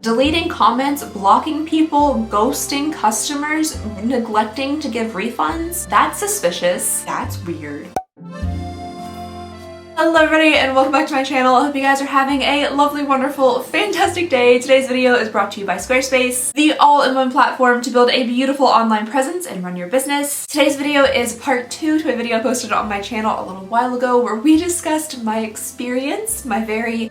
Deleting comments, blocking people, ghosting customers, neglecting to give refunds? That's suspicious. That's weird. Hello everybody and welcome back to my channel. I hope you guys are having a lovely, wonderful, fantastic day. Today's video is brought to you by Squarespace, the all-in-one platform to build a beautiful online presence and run your business. Today's video is part 2 to a video I posted on my channel a little while ago where we discussed my experience, my very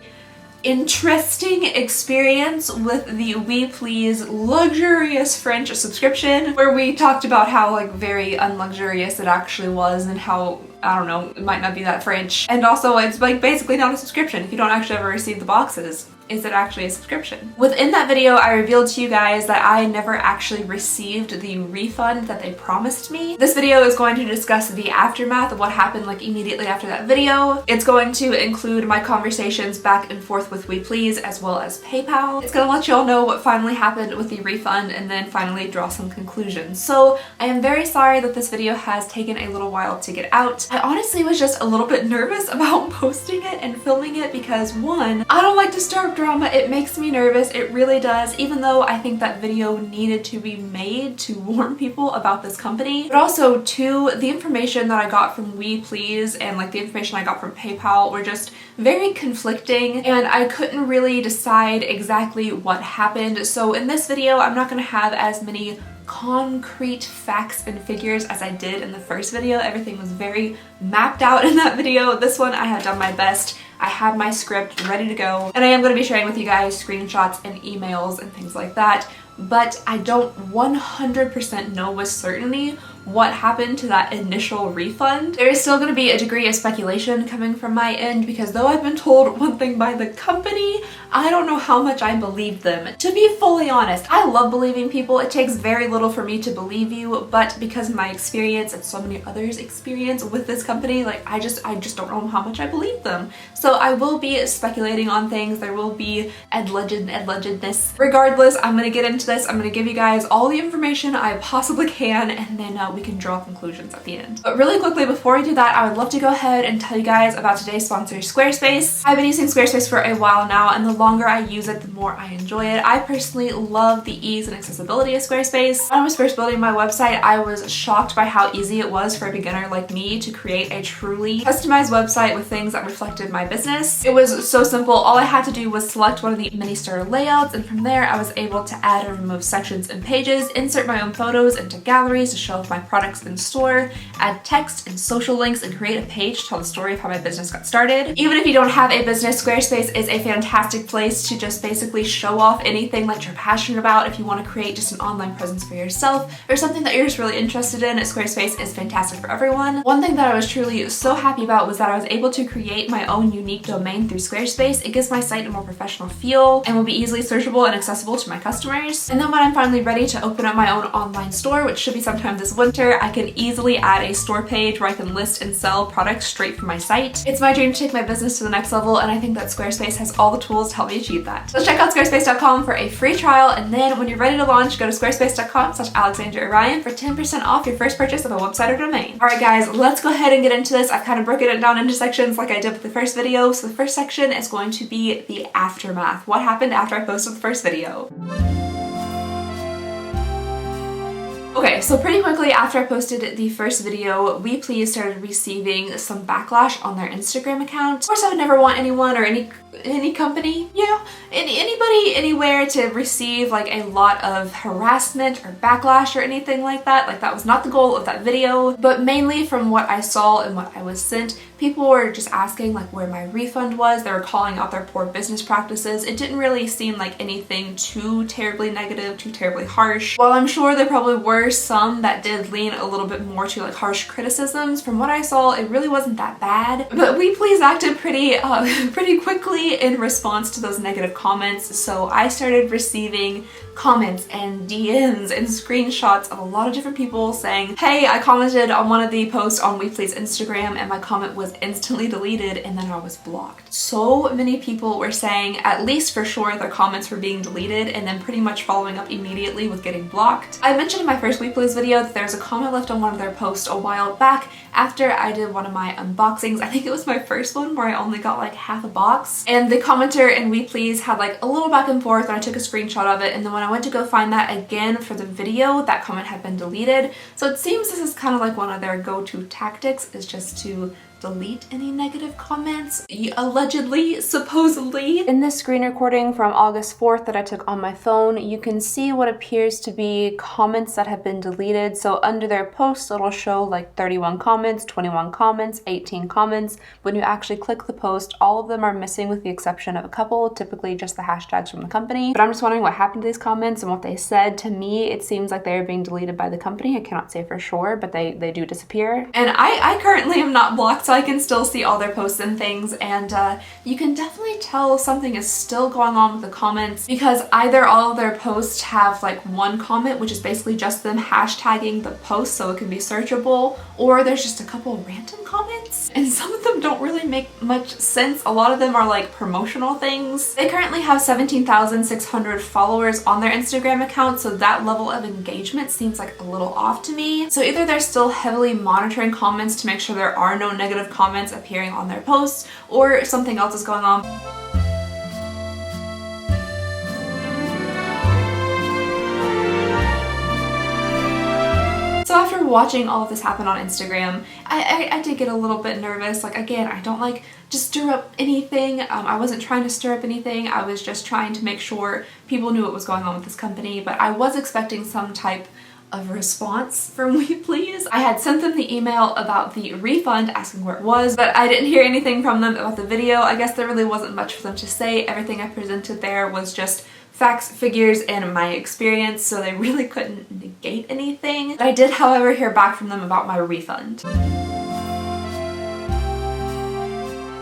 interesting experience with the OuiPlease luxurious French subscription, where we talked about how very unluxurious it actually was and how, I don't know, it might not be that French. And also it's basically not a subscription. If you don't actually ever receive the boxes, is it actually a subscription? Within that video, I revealed to you guys that I never actually received the refund that they promised me. This video is going to discuss the aftermath of what happened immediately after that video. It's going to include my conversations back and forth with OuiPlease as well as PayPal. It's gonna let you all know what finally happened with the refund and then finally draw some conclusions. So I am very sorry that this video has taken a little while to get out. I honestly was just a little bit nervous about posting it and filming it because, one, I don't like to stir up drama. It makes me nervous. It really does, even though I think that video needed to be made to warn people about this company. But also, two, the information that I got from OuiPlease and the information I got from PayPal were just very conflicting, and I couldn't really decide exactly what happened. So in this video, I'm not going to have as many concrete facts and figures as I did in the first video. Everything was very mapped out in that video. This one I have done my best. I have my script ready to go, and I am going to be sharing with you guys screenshots and emails and things like that, but I don't 100% know with certainty what happened to that initial refund. There is still going to be a degree of speculation coming from my end because though I've been told one thing by the company, I don't know how much I believe them. To be fully honest, I love believing people. It takes very little for me to believe you, but because of my experience and so many others' experience with this company, I just don't know how much I believe them. So I will be speculating on things. There will be allegedness. Regardless, I'm going to get into this. I'm going to give you guys all the information I possibly can, and then we can draw conclusions at the end. But really quickly, before I do that, I would love to go ahead and tell you guys about today's sponsor, Squarespace. I've been using Squarespace for a while now, and the longer I use it, the more I enjoy it. I personally love the ease and accessibility of Squarespace. When I was first building my website, I was shocked by how easy it was for a beginner like me to create a truly customized website with things that reflected my business. It was so simple. All I had to do was select one of the mini starter layouts, and from there I was able to add and remove sections and pages, insert my own photos into galleries to show off my products in store, add text and social links, and create a page to tell the story of how my business got started. Even if you don't have a business, Squarespace is a fantastic place to just basically show off anything that you're passionate about. If you want to create just an online presence for yourself or something that you're just really interested in, Squarespace is fantastic for everyone. One thing that I was truly so happy about was that I was able to create my own unique domain through Squarespace. It gives my site a more professional feel and will be easily searchable and accessible to my customers. And then when I'm finally ready to open up my own online store, which should be sometime this winter, I can easily add a store page where I can list and sell products straight from my site. It's my dream to take my business to the next level, and I think that Squarespace has all the tools to help me achieve that. So check out squarespace.com for a free trial, and then when you're ready to launch, go to squarespace.com/Alexandria for 10% off your first purchase of a website or domain. Alright guys, let's go ahead and get into this. I've kind of broken it down into sections like I did with the first video. So the first section is going to be the aftermath. What happened after I posted the first video? Okay, so pretty quickly after I posted the first video, OuiPlease started receiving some backlash on their Instagram account. Of course, I would never want anyone or any company, anybody anywhere to receive a lot of harassment or backlash or anything like that. That was not the goal of that video, but mainly from what I saw and what I was sent, people were just asking where my refund was. They were calling out their poor business practices. It didn't really seem like anything too terribly negative, too terribly harsh. While I'm sure there probably were some that did lean a little bit more to harsh criticisms, from what I saw, it really wasn't that bad. But OuiPlease acted pretty quickly in response to those negative comments, so I started receiving comments and DMs and screenshots of a lot of different people saying, hey, I commented on one of the posts on OuiPlease Instagram and my comment was was instantly deleted and then I was blocked. So many people were saying, at least for sure, their comments were being deleted and then pretty much following up immediately with getting blocked. I mentioned in my first OuiPlease video that there's a comment left on one of their posts a while back after I did one of my unboxings. I think it was my first one where I only got like half a box, and the commenter in OuiPlease had like a little back and forth, and I took a screenshot of it, and then when I went to go find that again for the video, that comment had been deleted. So it seems this is kind of like one of their go-to tactics, is just to delete any negative comments, allegedly, supposedly. In this screen recording from August 4th that I took on my phone, you can see what appears to be comments that have been deleted. So under their post, it'll show like 31 comments, 21 comments, 18 comments. When you actually click the post, all of them are missing with the exception of a couple, typically just the hashtags from the company. But I'm just wondering what happened to these comments and what they said. To me, it seems like they're being deleted by the company. I cannot say for sure, but they do disappear. And I currently am not blocked, so I can still see all their posts and things, and you can definitely tell something is still going on with the comments, because either all of their posts have like one comment, which is basically just them hashtagging the post so it can be searchable, or there's just a couple random comments, and some of them don't really make much sense. A lot of them are like promotional things. They currently have 17,600 followers on their Instagram account, so that level of engagement seems like a little off to me. So either they're still heavily monitoring comments to make sure there are no negative comments appearing on their posts, or something else is going on. So after watching all of this happen on Instagram, I did get a little bit nervous. Like, again, I don't like to stir up anything. I wasn't trying to stir up anything. I was just trying to make sure people knew what was going on with this company, but I was expecting some type of response from OuiPlease. I had sent them the email about the refund, asking where it was, but I didn't hear anything from them about the video. I guess there really wasn't much for them to say. Everything I presented there was just facts, figures, and my experience, so they really couldn't negate anything. But I did, however, hear back from them about my refund.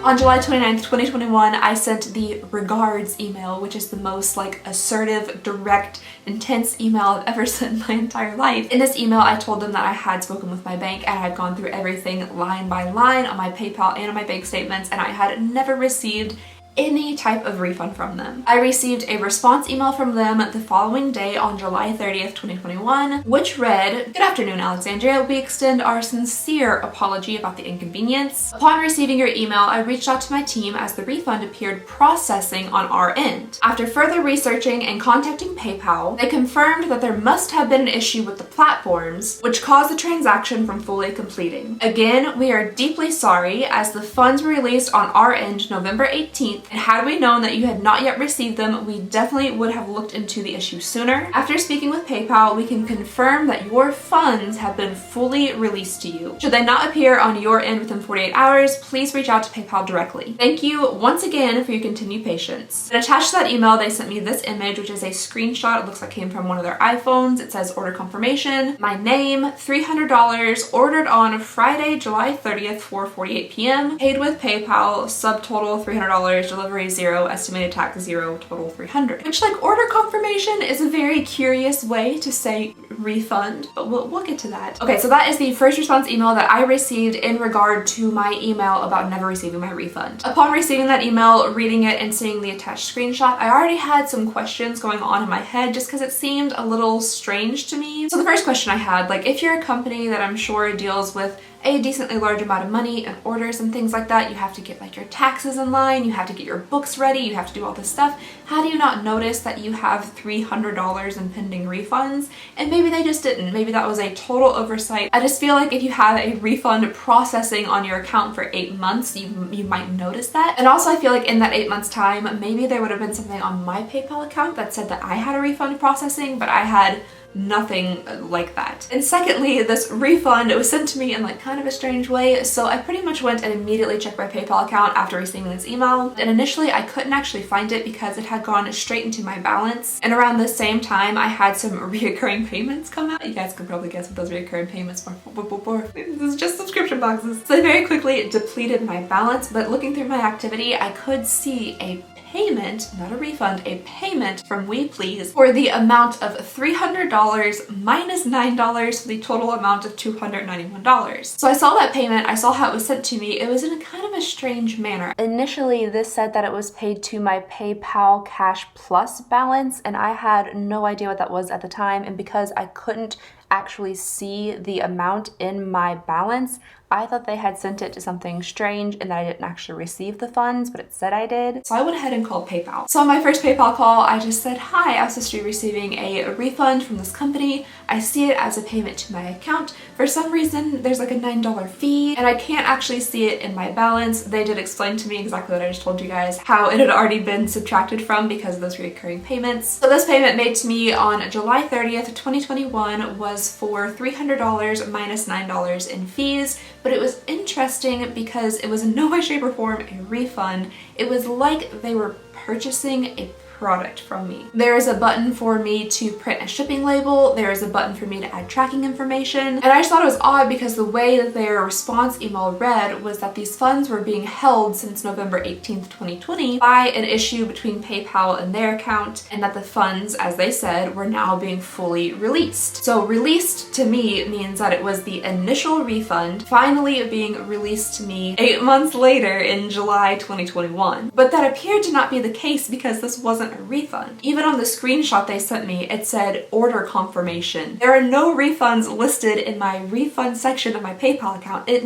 On July 29th, 2021, I sent the regards email, which is the most like assertive, direct, intense email I've ever sent in my entire life. In this email, I told them that I had spoken with my bank and I had gone through everything line by line on my PayPal and on my bank statements, and I had never received any type of refund from them. I received a response email from them the following day on July 30th, 2021, which read, "Good afternoon, Alexandria. We extend our sincere apology about the inconvenience. Upon receiving your email, I reached out to my team as the refund appeared processing on our end. After further researching and contacting PayPal, they confirmed that there must have been an issue with the platforms, which caused the transaction from fully completing. Again, we are deeply sorry, as the funds were released on our end November 18th, and had we known that you had not yet received them, we definitely would have looked into the issue sooner. After speaking with PayPal, we can confirm that your funds have been fully released to you. Should they not appear on your end within 48 hours, please reach out to PayPal directly. Thank you once again for your continued patience." And attached to that email, they sent me this image, which is a screenshot. It looks like it came from one of their iPhones. It says order confirmation, my name, $300, ordered on Friday, July 30th, 4:48 p.m., paid with PayPal, subtotal $300, delivery 0, estimated tax 0, total $300. Which, like, order confirmation is a very curious way to say refund, but we'll get to that. Okay, so that is the first response email that I received in regard to my email about never receiving my refund. Upon receiving that email, reading it, and seeing the attached screenshot, I already had some questions going on in my head just because it seemed a little strange to me. So the first question I had, like, if you're a company that I'm sure deals with a decently large amount of money and orders and things like that, you have to get like your taxes in line, you have to get your books ready, you have to do all this stuff. How do you not notice that you have $300 in pending refunds? And maybe they just didn't. Maybe that was a total oversight. I just feel like if you have a refund processing on your account for 8 months, you might notice that. And also I feel like in that 8 months time, maybe there would have been something on my PayPal account that said that I had a refund processing, but I had nothing like that. And secondly, this refund, it was sent to me in like kind of a strange way, so I pretty much went and immediately checked my PayPal account after receiving this email, and initially I couldn't actually find it because it had gone straight into my balance, and around the same time I had some reoccurring payments come out. You guys can probably guess what those reoccurring payments were. This is just subscription boxes. So I very quickly depleted my balance, but looking through my activity, I could see a payment, not a refund, a payment from OuiPlease for the amount of $300 minus $9 for the total amount of $291. So I saw that payment, I saw how it was sent to me. It was in a kind of a strange manner. Initially, this said that it was paid to my PayPal Cash Plus balance, and I had no idea what that was at the time, and because I couldn't actually see the amount in my balance, I thought they had sent it to something strange and that I didn't actually receive the funds, but it said I did. So I went ahead and called PayPal. So on my first PayPal call, I just said, hi, I was supposed to be receiving a refund from this company. I see it as a payment to my account. For some reason, there's like a $9 fee and I can't actually see it in my balance. They did explain to me exactly what I just told you guys, how it had already been subtracted from because of those recurring payments. So this payment made to me on July 30th, 2021 was for $300 minus $9 in fees. But it was interesting because it was in no way, shape, or form a refund. It was like they were purchasing a product from me. There is a button for me to print a shipping label. There is a button for me to add tracking information. And I just thought it was odd because the way that their response email read was that these funds were being held since November 18th, 2020 by an issue between PayPal and their account, and that the funds, as they said, were now being fully released. So released to me means that it was the initial refund finally being released to me 8 months later in July 2021. But that appeared to not be the case because this wasn't a refund. Even on the screenshot they sent me, it said order confirmation. There are no refunds listed in my refund section of my PayPal account. It's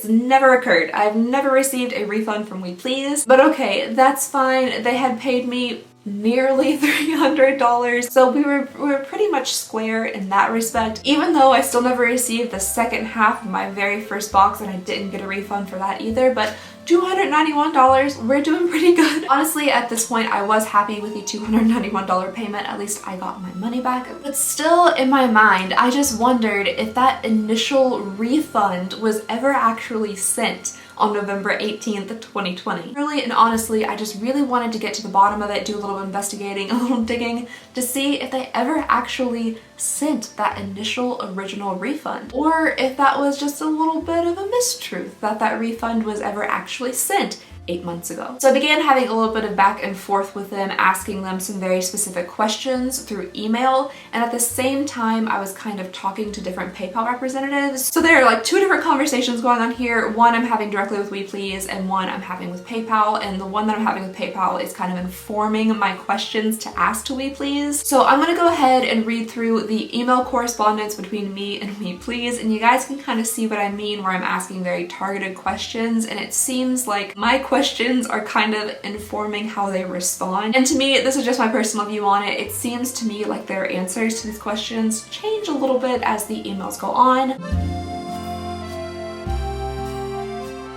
never occurred. I've never received a refund from OuiPlease, but okay, that's fine. They had paid me nearly $300, so we were pretty much square in that respect, even though I still never received the second half of my very first box and I didn't get a refund for that either. But $291, we're doing pretty good. Honestly, at this point, I was happy with the $291 payment. At least I got my money back. But still, in my mind, I just wondered if that initial refund was ever actually sent on November 18th, 2020. Really and honestly, I just really wanted to get to the bottom of it, do a little investigating, a little digging to see if they ever actually sent that initial original refund, or if that was just a little bit of a mistruth that that refund was ever actually sent 8 months ago. So I began having a little bit of back and forth with them, asking them some very specific questions through email, and at the same time I was kind of talking to different PayPal representatives. So there are like two different conversations going on here. One I'm having directly with OuiPlease and one I'm having with PayPal, and the one that I'm having with PayPal is kind of informing my questions to ask to OuiPlease. So I'm gonna go ahead and read through the email correspondence between me and OuiPlease, and you guys can kind of see what I mean where I'm asking very targeted questions, and it seems like my questions are kind of informing how they respond. And to me, this is just my personal view on it. It seems to me like their answers to these questions change a little bit as the emails go on.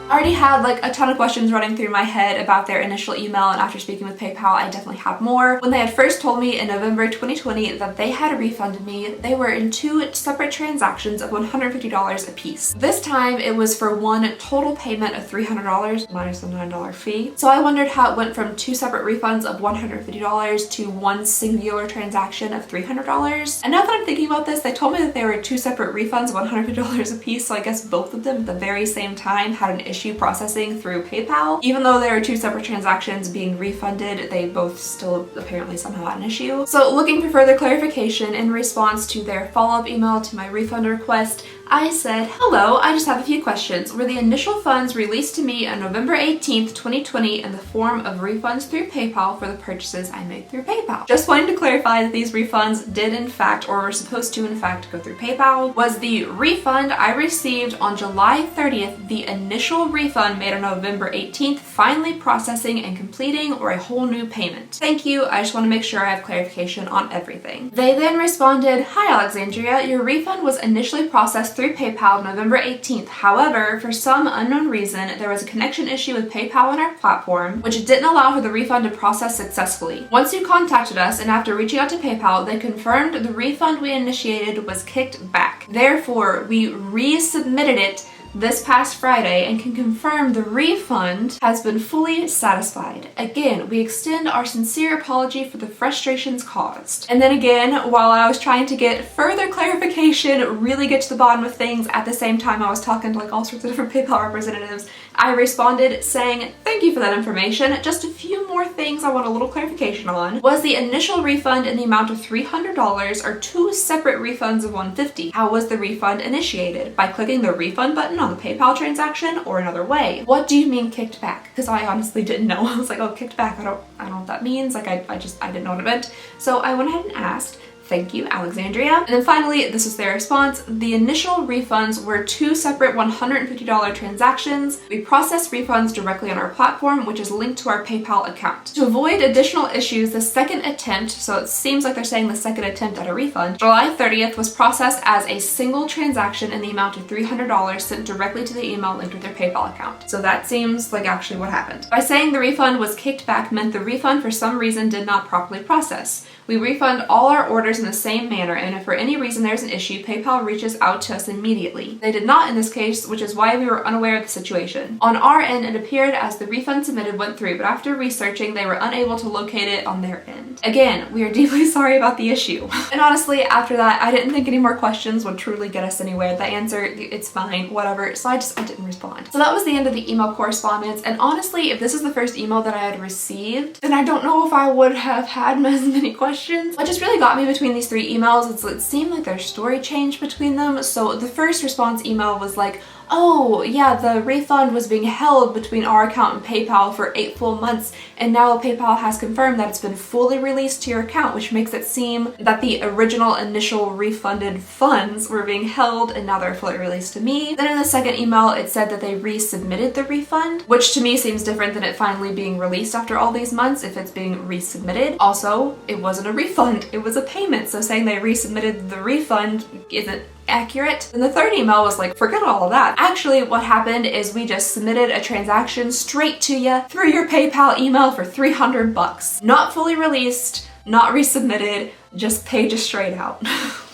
I already had like a ton of questions running through my head about their initial email, and after speaking with PayPal, I definitely have more. When they had first told me in November 2020 that they had refunded me, they were in two separate transactions of $150 a piece. This time it was for one total payment of $300 minus the $9 fee. So I wondered how it went from two separate refunds of $150 to one singular transaction of $300. And now that I'm thinking about this, they told me that there were two separate refunds of $150 a piece, so I guess both of them at the very same time had an issue processing through PayPal. Even though there are two separate transactions being refunded, they both still apparently somehow had an issue. So looking for further clarification in response to their follow-up email to my refund request, I said, hello, I just have a few questions. Were the initial funds released to me on November 18th, 2020 in the form of refunds through PayPal for the purchases I made through PayPal? Just wanting to clarify that these refunds did in fact, or were supposed to in fact, go through PayPal. Was the refund I received on July 30th the initial refund made on November 18th finally processing and completing, or a whole new payment? Thank you, I just want to make sure I have clarification on everything. They then responded, hi Alexandria, your refund was initially processed through PayPal November 18th. However, for some unknown reason, there was a connection issue with PayPal on our platform, which didn't allow for the refund to process successfully. Once you contacted us and after reaching out to PayPal, they confirmed the refund we initiated was kicked back. Therefore, we resubmitted it this past Friday and can confirm the refund has been fully satisfied. Again, we extend our sincere apology for the frustrations caused. And then again, while I was trying to get further clarification, really get to the bottom of things, at the same time I was talking to like all sorts of different PayPal representatives, I responded saying, thank you for that information. Just a few more things I want a little clarification on. Was the initial refund in the amount of $300 or two separate refunds of $150? How was the refund initiated? By clicking the refund button on the PayPal transaction or another way? What do you mean kicked back? Because I honestly didn't know. I was like, oh, kicked back. I don't know what that means. Like I didn't know what it meant. So I went ahead and asked. Thank you, Alexandria. And then finally, this is their response. The initial refunds were two separate $150 transactions. We process refunds directly on our platform, which is linked to our PayPal account. To avoid additional issues, the second attempt, so it seems like they're saying the second attempt at a refund, July 30th was processed as a single transaction in the amount of $300 sent directly to the email linked with their PayPal account. So that seems like actually what happened. By saying the refund was kicked back meant the refund for some reason did not properly process. We refund all our orders in the same manner, and if for any reason there's an issue, PayPal reaches out to us immediately. They did not in this case, which is why we were unaware of the situation. On our end, it appeared as the refund submitted went through, but after researching, they were unable to locate it on their end. Again, we are deeply sorry about the issue. And honestly, after that, I didn't think any more questions would truly get us anywhere. The answer, it's fine, whatever, so I didn't respond. So that was the end of the email correspondence, and honestly, if this is the first email that I had received, then I don't know if I would have had as many questions. What just really got me between these three emails is it seemed like their story changed between them. So the first response email was like, oh yeah, the refund was being held between our account and PayPal for 8 full months, and now PayPal has confirmed that it's been fully released to your account, which makes it seem that the original initial refunded funds were being held and now they're fully released to me. Then in the second email, it said that they resubmitted the refund, which to me seems different than it finally being released after all these months if it's being resubmitted. Also, it wasn't a refund, it was a payment, so saying they resubmitted the refund isn't accurate. And the third email was like, forget all of that. Actually, what happened is we just submitted a transaction straight to you through your PayPal email for $300. Not fully released, not resubmitted, just paid you straight out.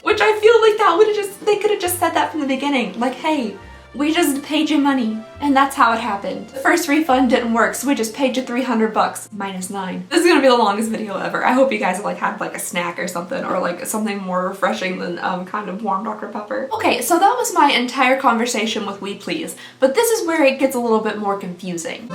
Which I feel like they could have just said that from the beginning. Like, hey, we just paid you money, and that's how it happened. The first refund didn't work, so we just paid you $300 -9. This is gonna be the longest video ever. I hope you guys have like had like a snack or something, or like something more refreshing than kind of warm Dr. Pepper. Okay, so that was my entire conversation with OuiPlease, but this is where it gets a little bit more confusing.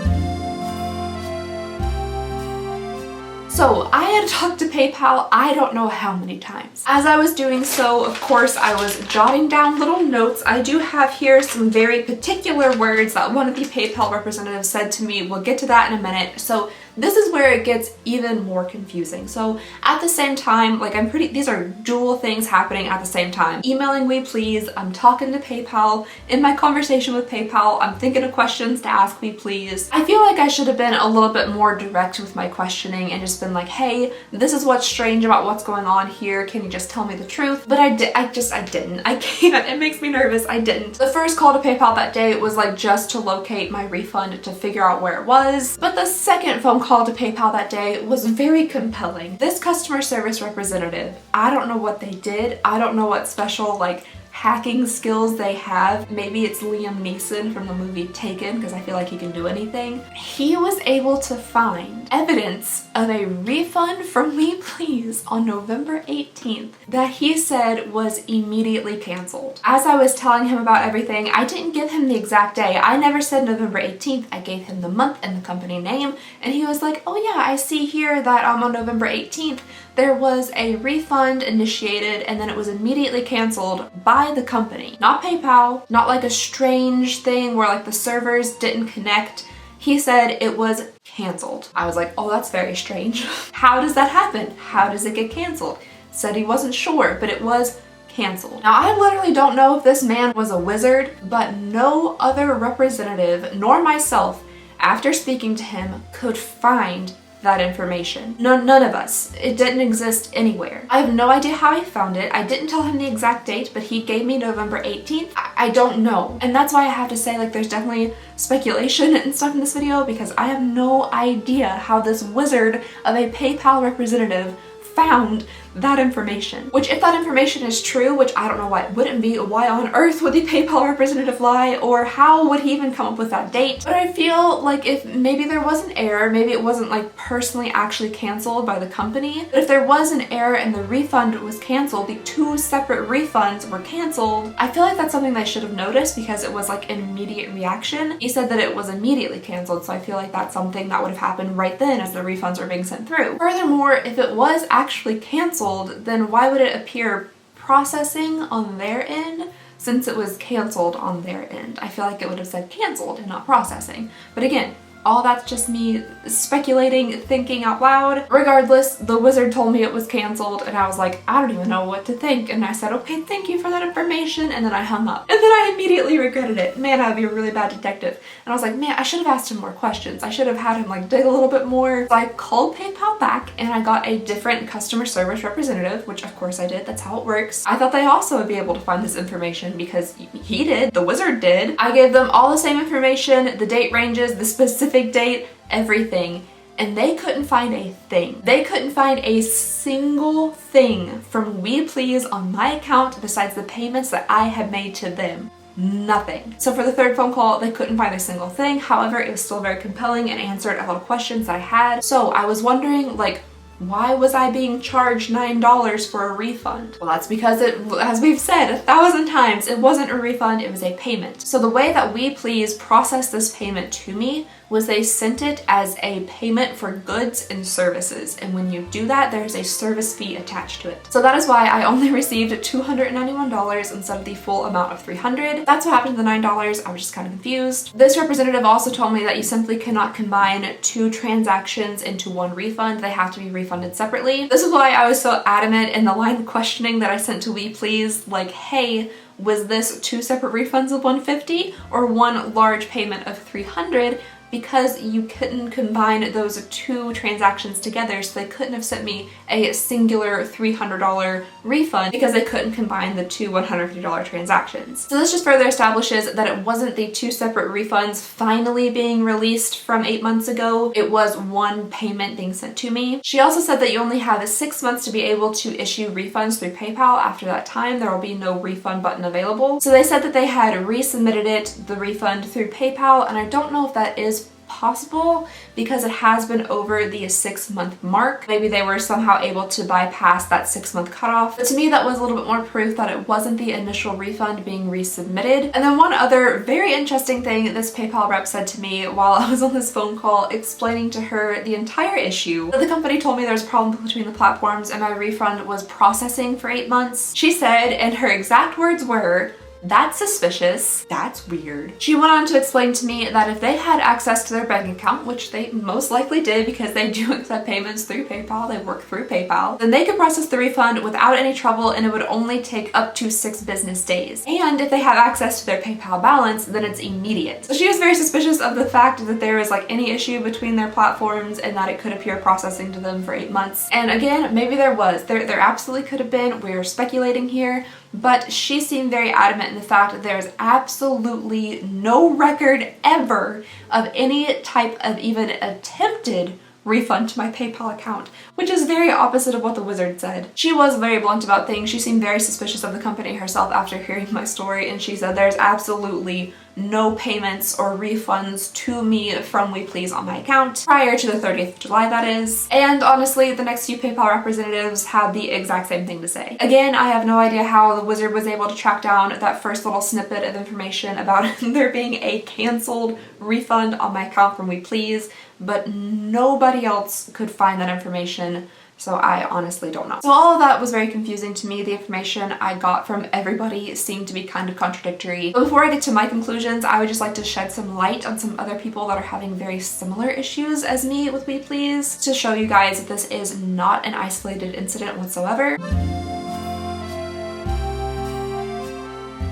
So I had talked to PayPal I don't know how many times. As I was doing so, of course, I was jotting down little notes. I do have here some very particular words that one of the PayPal representatives said to me. We'll get to that in a minute. So this is where it gets even more confusing. So at the same time, like these are dual things happening at the same time. Emailing OuiPlease, I'm talking to PayPal. In my conversation with PayPal, I'm thinking of questions to ask OuiPlease. I feel like I should have been a little bit more direct with my questioning and just been like, hey, this is what's strange about what's going on here. Can you just tell me the truth? But I didn't. I can't. It makes me nervous. I didn't. The first call to PayPal that day was like just to locate my refund to figure out where it was. But the second phone call to PayPal that day was very compelling. This customer service representative, I don't know what they did. I don't know what special like hacking skills they have. Maybe it's Liam Neeson from the movie Taken, because I feel like he can do anything. He was able to find evidence of a refund from OuiPlease on November 18th that he said was immediately canceled. As I was telling him about everything, I didn't give him the exact day. I never said November 18th. I gave him the month and the company name, and he was like, oh yeah, I see here that on November 18th there was a refund initiated and then it was immediately canceled by the company. Not PayPal, not like a strange thing where like the servers didn't connect. He said it was canceled. I was like, oh, that's very strange. How does that happen? How does it get canceled? Said he wasn't sure, but it was canceled. Now, I literally don't know if this man was a wizard, but no other representative, nor myself, after speaking to him, could find that information. None of us. It didn't exist anywhere. I have no idea how he found it. I didn't tell him the exact date, but he gave me November 18th. I don't know. And that's why I have to say, like, there's definitely speculation and stuff in this video, because I have no idea how this wizard of a PayPal representative found that information. Which, if that information is true, which I don't know why it wouldn't be, why on earth would the PayPal representative lie, or how would he even come up with that date? But I feel like if maybe there was an error, maybe it wasn't like personally actually canceled by the company, but if there was an error and the refund was canceled, the two separate refunds were canceled, I feel like that's something they should have noticed because it was like an immediate reaction. He said that it was immediately canceled, so I feel like that's something that would have happened right then as the refunds were being sent through. Furthermore, if it was actually canceled, then why would it appear processing on their end since it was canceled on their end? I feel like it would have said canceled and not processing. But again, all that's just me speculating, thinking out loud. Regardless, the wizard told me it was canceled and I was like, I don't even know what to think. And I said, okay, thank you for that information. And then I hung up. And then I immediately regretted it. Man, I'd be a really bad detective. And I was like, man, I should have asked him more questions. I should have had him like dig a little bit more. So I called PayPal back and I got a different customer service representative, which of course I did. That's how it works. I thought they also would be able to find this information because he did, the wizard did. I gave them all the same information, the date ranges, the specific date, everything, and they couldn't find a thing. They couldn't find a single thing from OuiPlease on my account besides the payments that I had made to them. Nothing. So for the third phone call, they couldn't find a single thing. However, it was still very compelling and answered a lot of questions that I had. So I was wondering, like, why was I being charged $9 for a refund? Well, that's because it, as we've said 1,000 times, it wasn't a refund, it was a payment. So the way that OuiPlease processed this payment to me was they sent it as a payment for goods and services. And when you do that, there's a service fee attached to it. So that is why I only received $291 instead of the full amount of $300. That's what happened to the $9. I was just kind of confused. This representative also told me that you simply cannot combine two transactions into one refund. They have to be refunded separately. This is why I was so adamant in the line of questioning that I sent to OuiPlease, like, hey, was this two separate refunds of $150 or one large payment of $300? Because you couldn't combine those two transactions together, so they couldn't have sent me a singular $300 refund because they couldn't combine the two $150 transactions. So this just further establishes that it wasn't the two separate refunds finally being released from 8 months ago, it was one payment being sent to me. She also said that you only have 6 months to be able to issue refunds through PayPal. After that time, there will be no refund button available. So they said that they had resubmitted it, the refund, through PayPal, and I don't know if that is possible because it has been over the 6-month mark. Maybe they were somehow able to bypass that 6-month cutoff. But to me, that was a little bit more proof that it wasn't the initial refund being resubmitted. And then one other very interesting thing this PayPal rep said to me while I was on this phone call explaining to her the entire issue, that the company told me there was a problem between the platforms and my refund was processing for 8 months. She said, and her exact words were, "That's suspicious. That's weird." She went on to explain to me that if they had access to their bank account, which they most likely did because they do accept payments through PayPal, they work through PayPal, then they could process the refund without any trouble and it would only take up to 6 business days. And if they have access to their PayPal balance, then it's immediate. So she was very suspicious of the fact that there was like any issue between their platforms and that it could appear processing to them for 8 months. And again, maybe there was. There absolutely could have been. We're speculating here. But she seemed very adamant in the fact that there's absolutely no record ever of any type of even attempted refund to my PayPal account, which is very opposite of what the wizard said. She was very blunt about things. She seemed very suspicious of the company herself after hearing my story, and she said there's absolutely no payments or refunds to me from OuiPlease on my account prior to the 30th of July, that is. And honestly, the next few PayPal representatives had the exact same thing to say. Again, I have no idea how the wizard was able to track down that first little snippet of information about there being a canceled refund on my account from OuiPlease, but nobody else could find that information. So I honestly don't know. So all of that was very confusing to me. The information I got from everybody seemed to be kind of contradictory. But before I get to my conclusions, I would just like to shed some light on some other people that are having very similar issues as me with OuiPlease to show you guys that this is not an isolated incident whatsoever.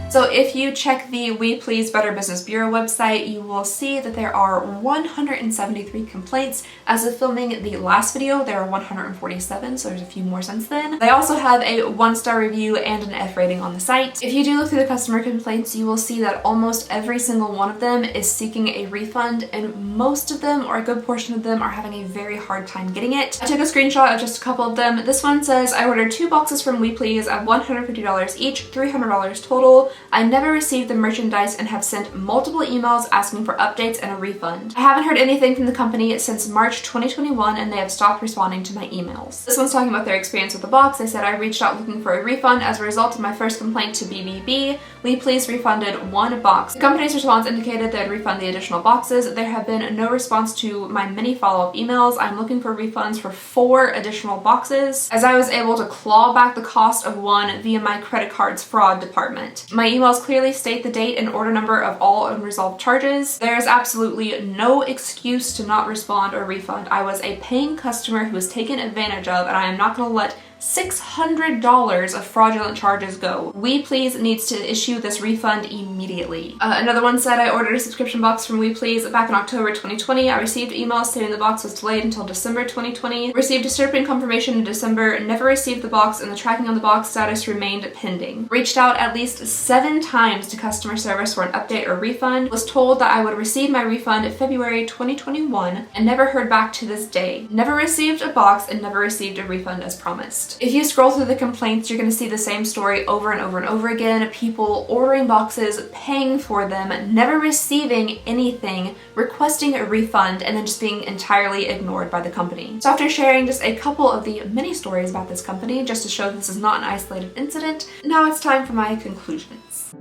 So if you check the OuiPlease Better Business Bureau website, you will see that there are 173 complaints. As of filming the last video, there are 147, so there's a few more since then. They also have a 1-star review and an F rating on the site. If you do look through the customer complaints, you will see that almost every single one of them is seeking a refund, and most of them, or a good portion of them, are having a very hard time getting it. I took a screenshot of just a couple of them. This one says, I ordered 2 boxes from OuiPlease at $150 each, $300 total. I never received the merchandise and have sent multiple emails asking for updates and a refund. I haven't heard anything from the company since March 2021, and they have stopped responding to my emails. This one's talking about their experience with the box. They said, I reached out looking for a refund as a result of my first complaint to BBB. OuiPlease refunded 1 box. The company's response indicated they'd refund the additional boxes. There have been no response to my many follow-up emails. I'm looking for refunds for 4 additional boxes, as I was able to claw back the cost of 1 via my credit card's fraud department. My emails clearly state the date and order number of all unresolved charges. There is absolutely no excuse to not respond or refund. I was a paying customer who was taken advantage of, and I am not going to let $600 of fraudulent charges go. OuiPlease needs to issue this refund immediately. Another one said, I ordered a subscription box from OuiPlease back in October 2020. I received emails stating the box was delayed until December 2020. Received a shipping confirmation in December, never received the box, and the tracking on the box status remained pending. Reached out at least 7 times to customer service for an update or refund. Was told that I would receive my refund in February 2021 and never heard back to this day. Never received a box and never received a refund as promised. If you scroll through the complaints, you're going to see the same story over and over and over again. People ordering boxes, paying for them, never receiving anything, requesting a refund, and then just being entirely ignored by the company. So after sharing just a couple of the many stories about this company, just to show this is not an isolated incident, now it's time for my conclusions.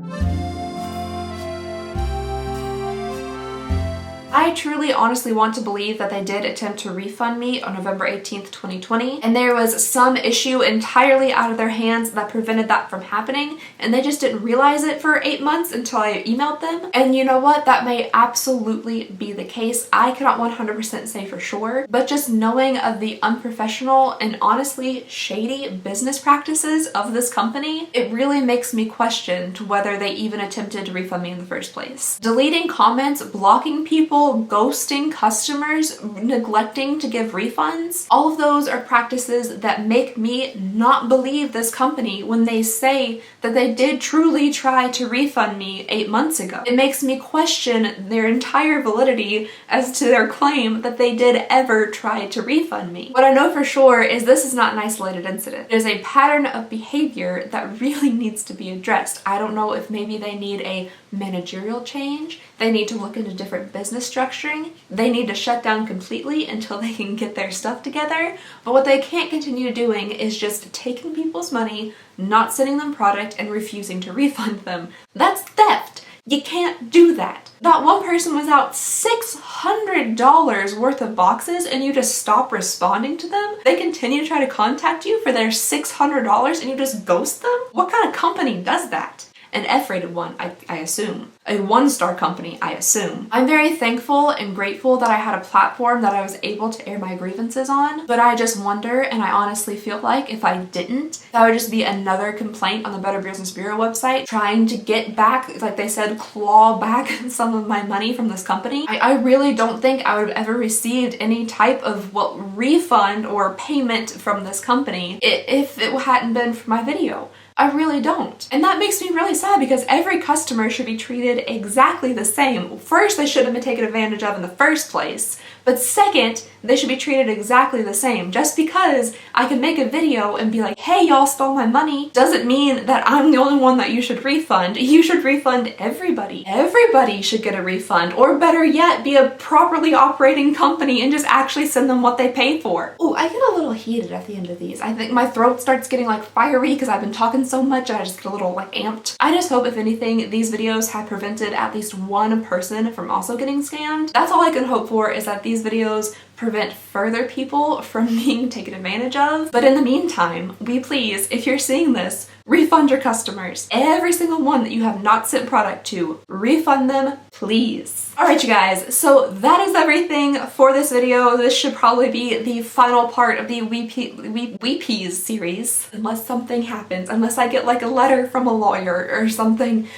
I truly honestly want to believe that they did attempt to refund me on November 18th, 2020, and there was some issue entirely out of their hands that prevented that from happening, and they just didn't realize it for 8 months until I emailed them. And you know what? That may absolutely be the case. I cannot 100% say for sure, but just knowing of the unprofessional and honestly shady business practices of this company, it really makes me question to whether they even attempted to refund me in the first place. Deleting comments, blocking people, ghosting customers, neglecting to give refunds. All of those are practices that make me not believe this company when they say that they did truly try to refund me 8 months ago. It makes me question their entire validity as to their claim that they did ever try to refund me. What I know for sure is this is not an isolated incident. It is a pattern of behavior that really needs to be addressed. I don't know if maybe they need a managerial change. They need to look into different business structuring. They need to shut down completely until they can get their stuff together. But what they can't continue doing is just taking people's money, not sending them product, and refusing to refund them. That's theft. You can't do that. That one person was out $600 worth of boxes and you just stop responding to them? They continue to try to contact you for their $600 and you just ghost them? What kind of company does that? An F-rated one, I assume. A 1-star company, I assume. I'm very thankful and grateful that I had a platform that I was able to air my grievances on, but I just wonder, and I honestly feel like if I didn't, that would just be another complaint on the Better Business Bureau website, trying to get back, like they said, claw back some of my money from this company. I really don't think I would have ever received any type of, refund or payment from this company if it hadn't been for my video. I really don't. And that makes me really sad because every customer should be treated exactly the same. First, they shouldn't have been taken advantage of in the first place. But second, they should be treated exactly the same. Just because I can make a video and be like, hey, y'all stole my money, doesn't mean that I'm the only one that you should refund. You should refund everybody. Everybody should get a refund. Or better yet, be a properly operating company and just actually send them what they pay for. Oh, I get a little heated at the end of these. I think my throat starts getting like fiery because I've been talking so much and I just get a little like amped. I just hope if anything, these videos have prevented at least one person from also getting scammed. That's all I can hope for, is that these videos prevent further people from being taken advantage of. But in the meantime, OuiPlease, if you're seeing this, refund your customers. Every single one that you have not sent product to, refund them, please. Alright you guys, so that is everything for this video. This should probably be the final part of the OuiPlease series, unless something happens, unless I get like a letter from a lawyer or something.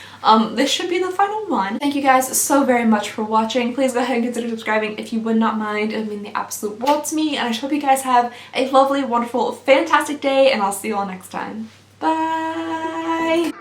This should be the final one. Thank you guys so very much for watching. Please go ahead and consider subscribing if you would not mind. It would mean the absolute world to me, and I hope you guys have a lovely, wonderful, fantastic day, and I'll see you all next time. Bye!